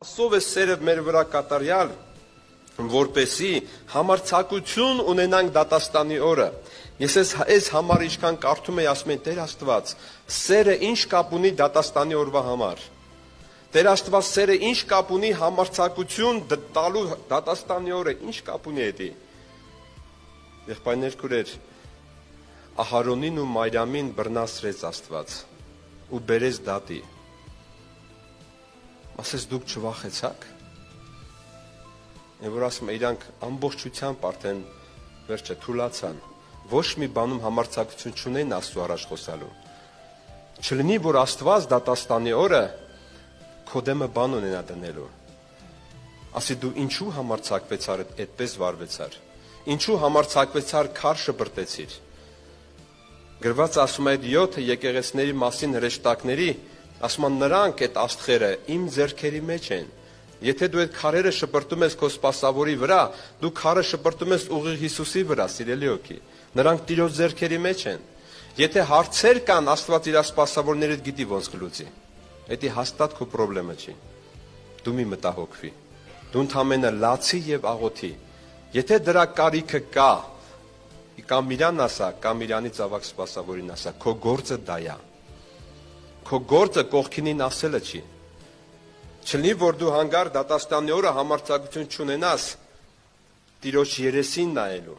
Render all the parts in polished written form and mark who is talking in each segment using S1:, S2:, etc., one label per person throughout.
S1: Աստծով է սերը մեր վրա կատարյալ, որպեսի համարձակություն ունենանք դատաստանի օրը։ Ես այս համար ինչքան կարդում եի, ասում եմ, Տեր Աստված, սերը ինչ կապ ունի դատաստանի օրվա համար։ Տեր Աստված, սերը ինչ կապ ունի համարձակություն տալու դատաստանի օրը, ինչ կապ ունի էդի։ Եղբայրներ, քուրեր, Ահարոնին ու Մարիամին բռնացրեց Աստված ու բերեց դատի։ Ասես դուք չվախեցաք։ Եվ որ ասում է, իրանք ամբողջությամբ արդեն վերջը թուլացան, ոչ մի բանում համարձակություն չունեն Աստծու առաջ խոսալու։ Չլինի, որ Աստված դատաստանի օրը քո դեմը բան ունենա դնելու։ Ասի դու ինչու համարձակվեցար, այդպես վարվեցար։ Ինչու համարձակվեցար, քար շպրտեցիր։ Գրված ասում է, այդ 7 եկեղեցիների մասին հրեշտակների, ասում են, նրանք այդ աստղերը իմ ձեռքերի մեջ են։ Եթե դու այդ քարերը շպրտում ես քո սպասավորի վրա, դու քարը շպրտում ես ուղիղ Հիսուսի վրա, սիրելի օքի։ Նրանք Տիրոջ ձեռքերի մեջ են։ Եթե հարցեր կան, Աստված իր սպասավորներից գիտի ոնց կլուծի։ Դա հաստատ քո խնդրեմը չի։ Դու մի մտահոգվի։ Դու ընդամենը լացի եւ աղոթի։ Եթե դրա կարիքը կա, կամ իրան ասա, կամ իրանի ծավակ սպասավորին ասա, քո գործը դա է։ Քո գործը կողքինին ասելը չի։ Չլինի, որ դու հանգար դատաստանի օրը համարձակություն չունենաս Տիրոջ երեսին նայելու,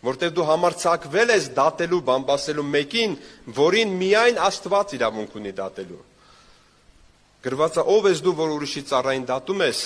S1: որտեղ դու համարձակվել ես դատելու, բամբասելու մեկին, որին միայն Աստված իրավունք ունի դատելու։ Գրված է, ով ես դու, որ ուրիշի ծառային դատում ես,